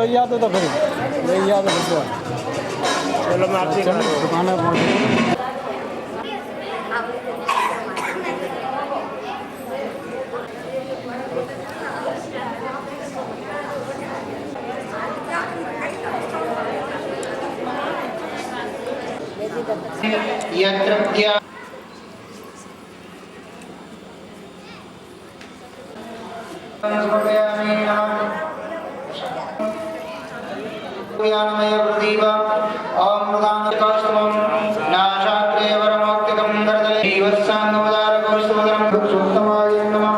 याद है तो फिर यही याद है। चलो मैं आपसे दुकान है यत्र ज्ञानमय प्रदीप ओम प्रदानकौस्तमं नाशाग्रे वरमोक्तिकं वरदले जीवस्साङ्गमदारकौस्तमं सुक्तमाय नमः।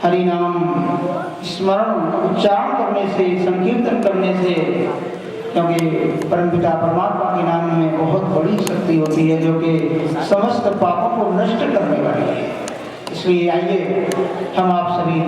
हरि नाम स्मरण उच्चारण करने से, संकीर्तन करने से, क्योंकि परमपिता परमात्मा के नाम में बहुत बड़ी शक्ति होती है जो कि समस्त पापों को नष्ट करने वाली है। इसलिए आइए हम आप सभी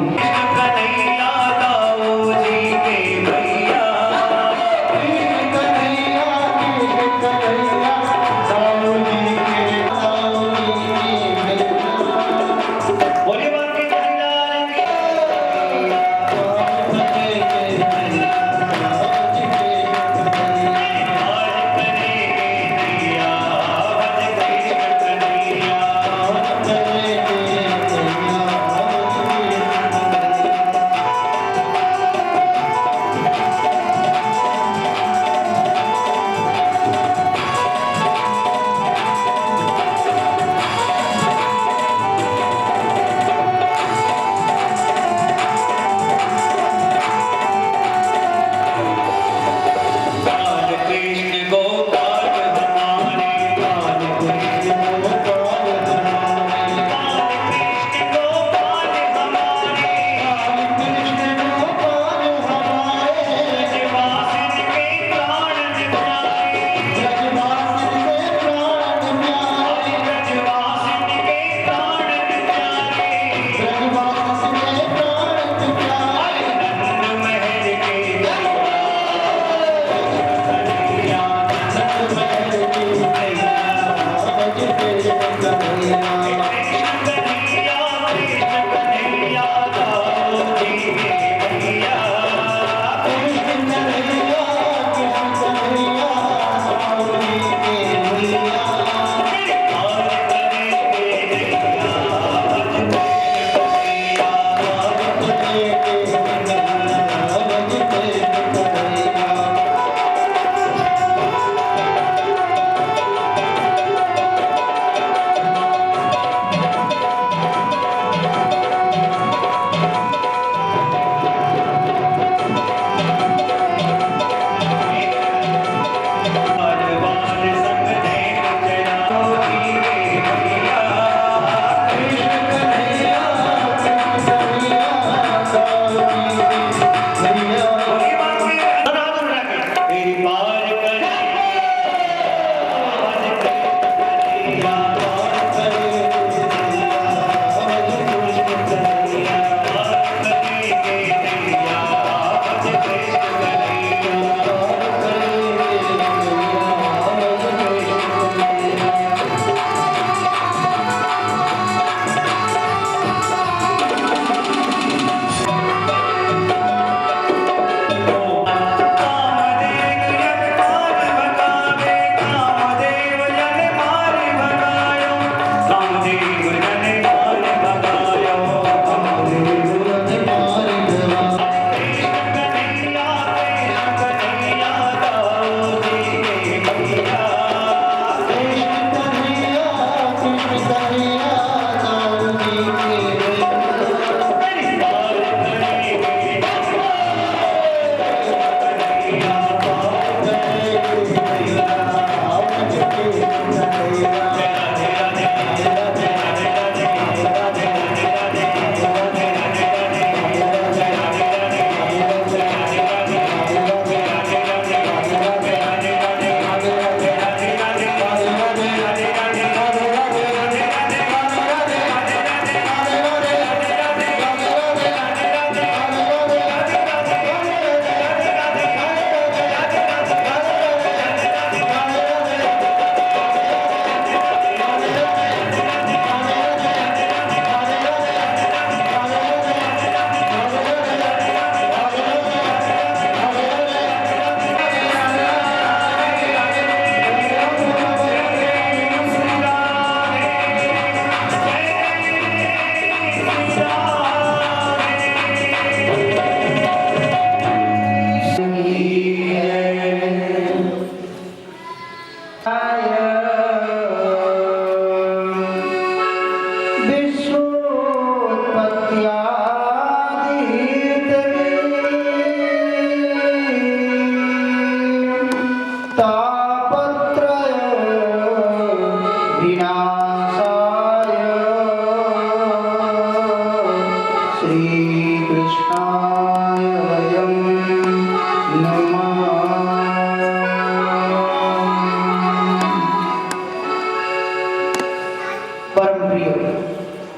प्रिय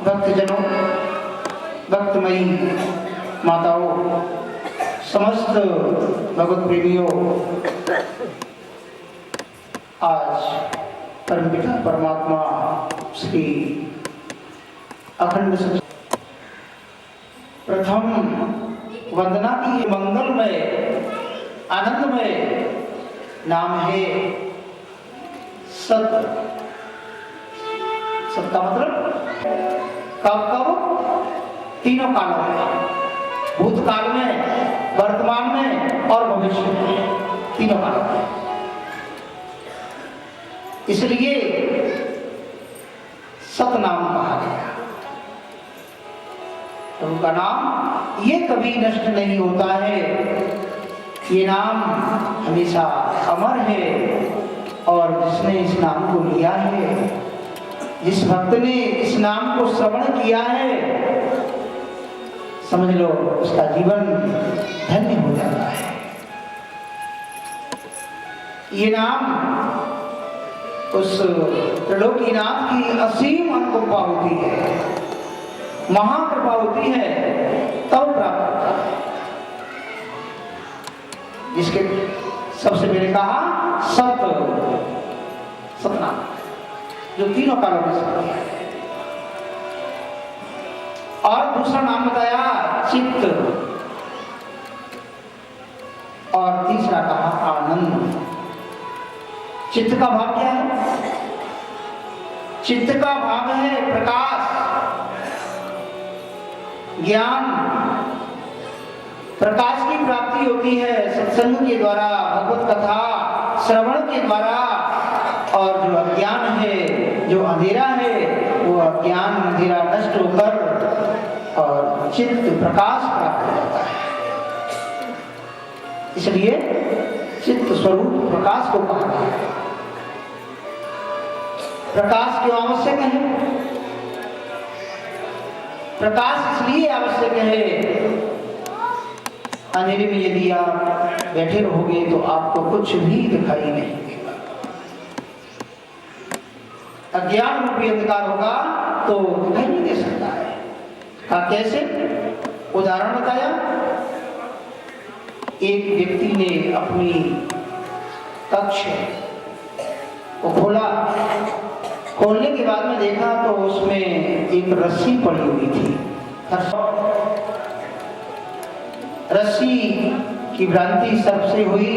भक्तजनों, भक्तमयी माताओं, समस्त भगवत प्रेमियों, आज परमपिता परमात्मा श्री अखंड सत्य प्रथम वंदना की मंगलमय आनंदमय नाम है सत। सत का मतलब कब कब? तीनों कालों में, भूतकाल में, वर्तमान में और भविष्य में, तीनों कालों में। इसलिए सतनाम कहा गया। तो उनका नाम ये कभी नष्ट नहीं होता है, ये नाम हमेशा अमर है। और जिसने इस नाम को लिया है, जिस भक्त ने इस नाम को श्रवण किया है, समझ लो उसका जीवन धन्य हो जाता है। ये नाम उस त्रिलोकीनाथ की असीम अनुकंपा होती है, महाकृपा होती है, तब प्राप्त होता है। जिसके सबसे पहले कहा सतनाम, जो तीनों कालों में सत्य है। और दूसरा नाम बताया चित्त, और तीसरा कहा आनंद। चित्त का भाव क्या है? चित्त का भाव है प्रकाश, ज्ञान। प्रकाश की प्राप्ति होती है सत्संग के द्वारा, भगवत कथा श्रवण के द्वारा। और जो अज्ञान है, जो अंधेरा है, वो अज्ञान अंधेरा नष्ट होकर और चित्त प्रकाश प्राप्त हो जाता है। इसलिए चित्त स्वरूप प्रकाश को कहा गया है। प्रकाश क्यों आवश्यक है? प्रकाश इसलिए आवश्यक है, अंधेरे में यदि आप बैठे रहोगे तो आपको कुछ भी दिखाई नहीं देगा। अज्ञान रूपी अंधकार होगा तो दिखाई नहीं दे सकता है। कैसे? उदाहरण बताया, एक व्यक्ति ने अपनी कक्ष को खोला, खोलने के बाद में देखा तो उसमें एक रस्सी पड़ी हुई थी। रस्सी की भ्रांति सर्प से हुई।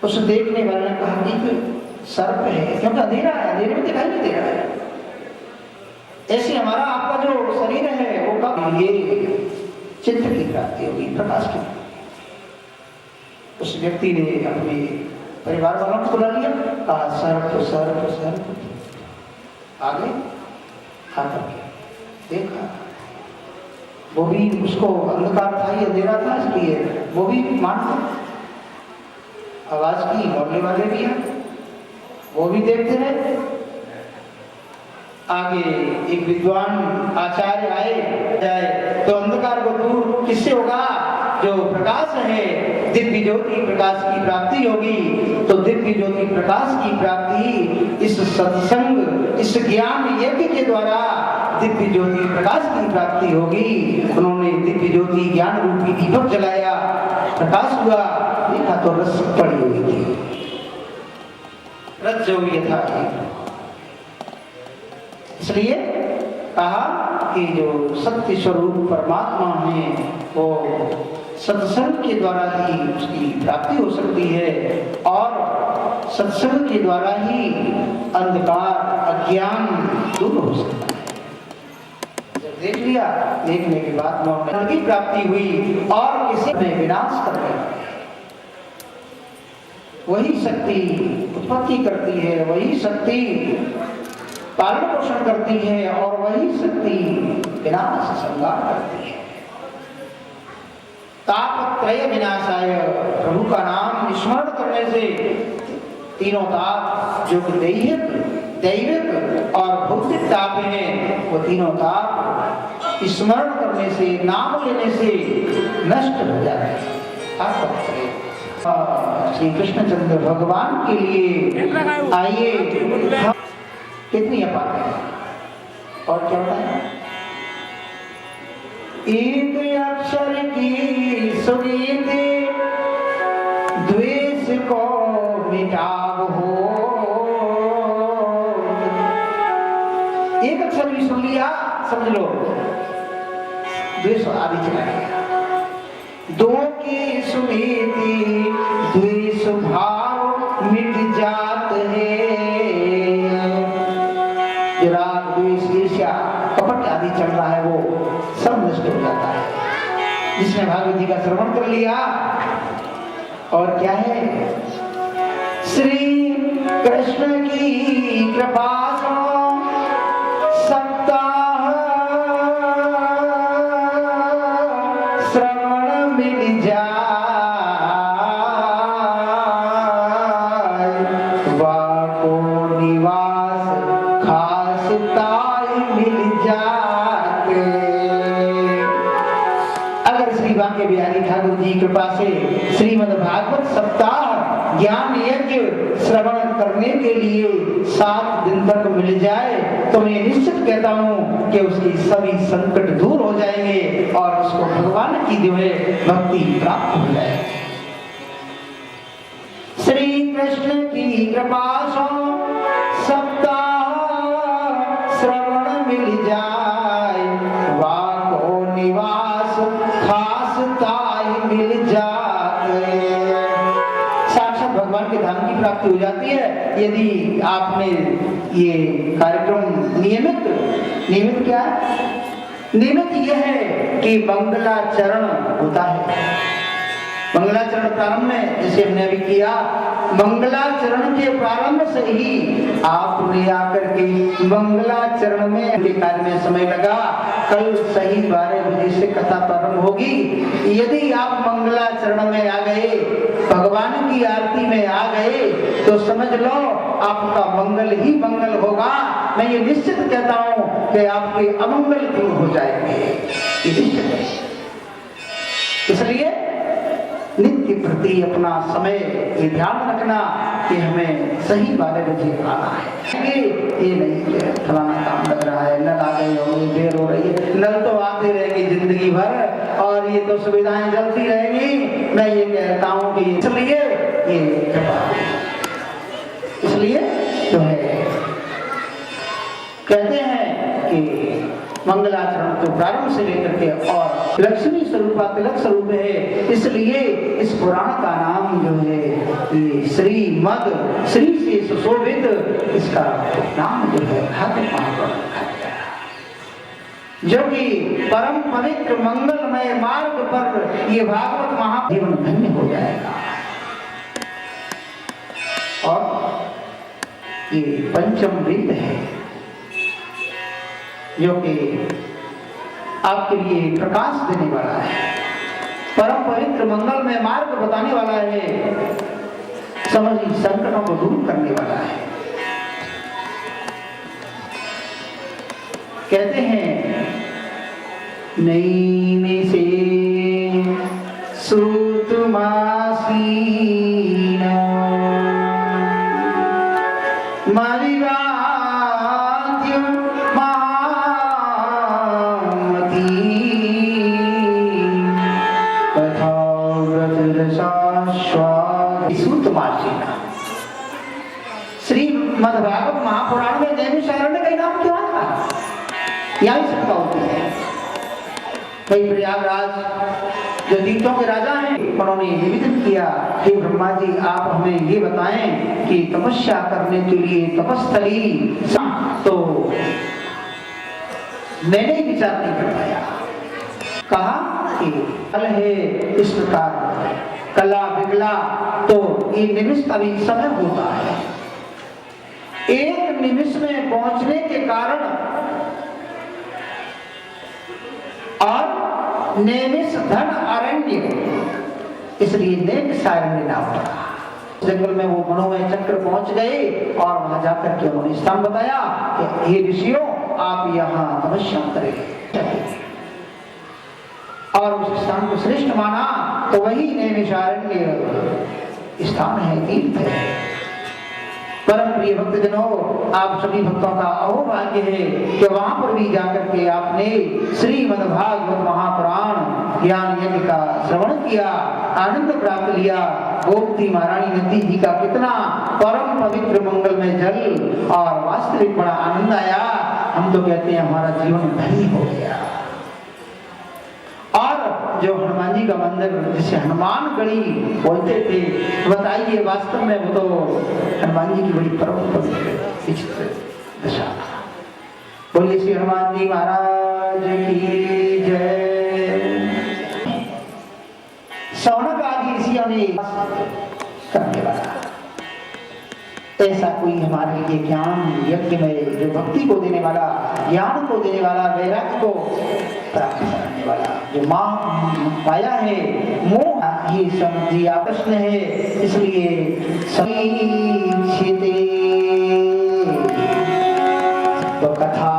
उस देखने वाले ने कहा कि सर्प है, क्योंकि अंधेरा है, अंधेरे में दिखाई नहीं दे रहा है। ऐसे हमारा आपका जो शरीर है वो कब ये चित्त की प्राप्ति होगी, प्रकाश की। उस व्यक्ति ने अपने परिवार वालों को बुला लिया, कहा सर्प सर्प सर्प। आगे आकर के देखा, वो भी उसको अंधकार था, ये अंधेरा था, इसलिए वो भी मान आवाज की, मोहल्ले वाले भी हैं, वो भी देखते रहे। आगे एक विद्वान आचार्य आए तो अंधकार को दूर किससे होगा? जो प्रकाश है, दिव्य ज्योति प्रकाश की प्राप्ति होगी। तो दिव्य ज्योति प्रकाश की प्राप्ति इस सत्संग, इस ज्ञान यज्ञ के द्वारा दिव्य ज्योति प्रकाश की प्राप्ति होगी। उन्होंने दिव्य ज्योति ज्ञान रूपी दीपक जलाया, प्रकाश हुआ, देखा तो रस पड़ी हुई थी, रस जो था। इसलिए कहा कि जो सत्य स्वरूप परमात्मा है वो सत्संग के द्वारा ही उसकी प्राप्ति हो सकती है, और सत्संग के द्वारा ही अंधकार अज्ञान दूर हो सकता है। जब देख लिया, देखने के बाद मोक्ष की प्राप्ति हुई और किसी में विनाश कर दिया। वही शक्ति उत्पत्ति करती है, वही शक्ति पालन पोषण करती है, और वही शक्ति विनाश संहार करती है। तापत्रय विनाशाय, प्रभु का नाम स्मरण करने से तीनों ताप जो दैहिक, दैविक और भौतिक ताप हैं, वो तीनों ताप स्मरण करने से, नाम लेने से नष्ट हो जाते हैं। तापत्रय श्री कृष्णचंद्र भगवान के लिए आइए, कितनी अपार है। और क्या होता है? एक अक्षर की सुनीति द्वेष को मिटाओ। एक अक्षर भी सुन लिया समझ लो द्वेष आदि चला गया। दो की सुनीति द्वेष भाव मिट जात है। जो राग द्वेष ईर्ष्या कपट आदि चल रहा है वो सब नष्ट हो जाता है जिसने भागवत जी का श्रवण कर लिया। और क्या है? श्री कृष्ण की कृपा सप्ताह श्रवण मिल जाए। वाको निवास खास ताई मिल जाते। अगर श्री बांके बिहारी ठाकुर जी की कृपा से श्रीमद् भागवत सप्ताह ज्ञान यज्ञ श्रवण करने के लिए 7 दिन तक मिल जाए तो मैं निश्चित कहता हूं कि उसकी सभी संकट दूर हो जाएंगे और उसको भगवान की जो है भक्ति प्राप्त हो जाएगी। श्री कृष्ण की कृपा से सप्ताह श्रवण मिल जाए। वाको निवास खास ताई मिल जाते। साक्षात भगवान के धाम की प्राप्ति हो जाती है यदि आपने ये कार्यक्रम नियमित क्या है? नियमित यह है कि मंगलाचरण होता है। मंगलाचरण प्रारंभ में जैसे हमने अभी किया, मंगलाचरण के प्रारंभ से ही आपने आकर के मंगलाचरण में के कार्य में समय लगा। कल सही 12 बजे से कथा प्रारंभ होगी। यदि आप मंगलाचरण में आ गए, भगवान की आरती में आ गए तो समझ लो आपका मंगल ही मंगल होगा। मैं ये निश्चित कहता हूं कि आपके अमंगल दूर हो जाएंगे, ये निश्चित है। इसलिए नित्य प्रति अपना समय ये ध्यान रखना कि हमें सही 12 बजे आना है। ये नहीं कि फलाना काम लग रहा है, नल आ गए होंगे, देर हो रही है। नल तो आते रहेंगे जिंदगी भर और ये तो सुविधाएं चलती रहेंगी। मैं ये कहता हूँ कि इसलिए ये कृपा, इसलिए जो है कहते हैं कि मंगलाचरण तो प्रारंभ से लेकर के और लक्ष्मी स्वरूपा तिलक स्वरूप है। इसलिए इस पुराण का नाम जो है ये श्रीमद, श्री से सुशोभित इसका नाम जो है भागवत महापुराण रखा गया, जो कि परम पवित्र मंगलमय मार्ग पर ये भागवत महाजीवन धन्य हो जाएगा। और ये पंचम वेद है जो कि आपके लिए प्रकाश देने वाला है, परम पवित्र मंगल में मार्ग बताने वाला है, समझी संकटों को दूर करने वाला है। कहते हैं नई में से सूत मासीन श्रीमद्भागवत महापुराण में नैमिषारण्य का नाम क्यों आता है? यही शंका होती है। भाई प्रयागराज जो तीर्थों के राजा हैं उन्होंने निवेदन किया कि ब्रह्मा जी आप हमें ये बताएं कि तपस्या करने के लिए तपस्थली, तो मैंने विचार नहीं कर पाया। कहा कि कल है इस प्रकार कला विकला तो ये निमिष अभी समय होता है। एक निमिष में पहुंचने के कारण और नैमिष धन अरण्य, इसलिए नैमिषारण्य नाम पड़ा। जंगल में वो मनोमय चक्र पहुंच गए और वहां जाकर के उन्होंने स्थान बताया कि हे ऋषियों आप यहाँ तपस्या करें, और उस स्थान को श्रेष्ठ माना तो वही नैमिषारण्य स्थान है, तीर्थ है। परम प्रिय भक्तजनों, आप सभी भक्तों का अहोभाग्य है कि वहां पर भी जाकर के आपने श्रीमद् भागवत महापुराण ज्ञान यज्ञ का श्रवण किया, आनंद प्राप्त लिया। गोमती महारानी नदी जी का कितना परम पवित्र मंगलमय जल और वास्तविक बड़ा आनंद आया। हम तो कहते हैं हमारा जीवन धन्य हो गया। और जो हनुमान जी का मंदिर जिसे हनुमान गढ़ी बोलते थे, बताइए वास्तव में वो तो हनुमान जी की बड़ी परम पवित्र विचित्र दशा। बोलिए श्री हनुमान जी महाराज की जय। शौनक आदि ऋषियों ने करने वाला ऐसा कोई हमारे लिए ज्ञान यज्ञ में जो भक्ति को देने वाला, ज्ञान को देने वाला, वैराग्य को प्राप्त करने वाला, जो माया है, मोह ही समझिया प्रश्न है। इसलिए समीक्षिते तो कथा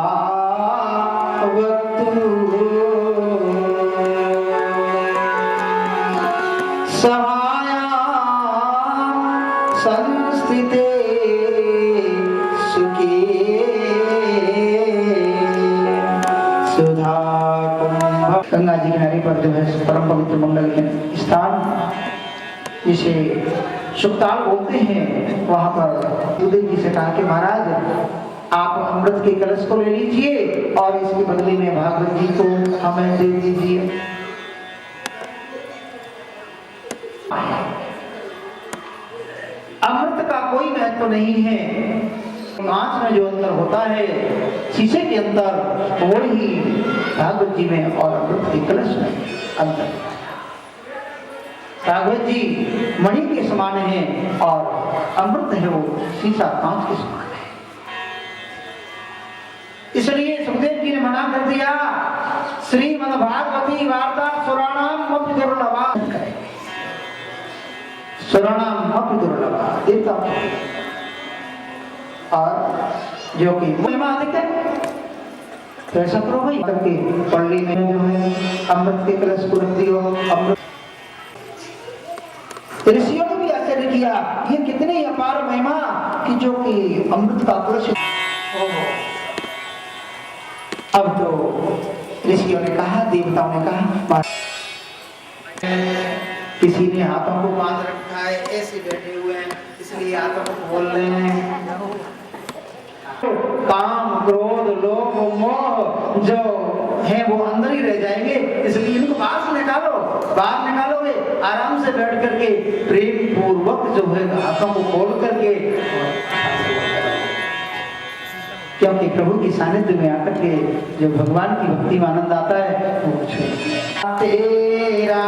सहाया संस्थिते गंगा जी किनारे पर जो है परम पवित्र मंगल के स्थान जिसे सुखताल बोलते हैं, वहां पर सुखदेव जी से कहा कि महाराज आप अमृत के कलश को ले लीजिए और इसके बदले में भागवत जी को हमें दे दीजिए। अमृत का कोई महत्व नहीं है, कांच में जो अंतर होता है, शीशे के अंदर, वो ही भागवत जी में और अमृत के कलश में अंतर। भागवत जी मणि के समान है और अमृत है वो शीशा कांच के समान है। इसलिए सुखदेव जी ने मना कर दिया, श्रीमद् भागवती वार्ता सुराणाम अपि दुर्लभा, सुराणाम अपि दुर्लभा देता हूं। और जो कि महिमा अधिक है, तो ऐसा करो भाई करके पल्ली में जो है अमृत के कलश को रख दियो। अमृत ऋषियों ने भी आश्चर्य किया, ये कितनी अपार महिमा कि जो कि अमृत का कलश। अब तो ऋषियों ने कहा, देवताओं ने कहा, किसी ने हाथों को बांध रखा है, ऐसे बैठे हुए हैं, इसलिए हाथों को बोल रहे हैं। काम, क्रोध, लोभ, मोह जो है वो अंदर ही रह जाएंगे, इसलिए इनको बाहर निकालो। बाहर निकालोगे आराम से बैठ करके प्रेम पूर्वक जो है हाथों को खोल करके, क्योंकि प्रभु की सानिध्य में आकर के जो भगवान की भक्ति में आनंद आता है वो कुछ तेरा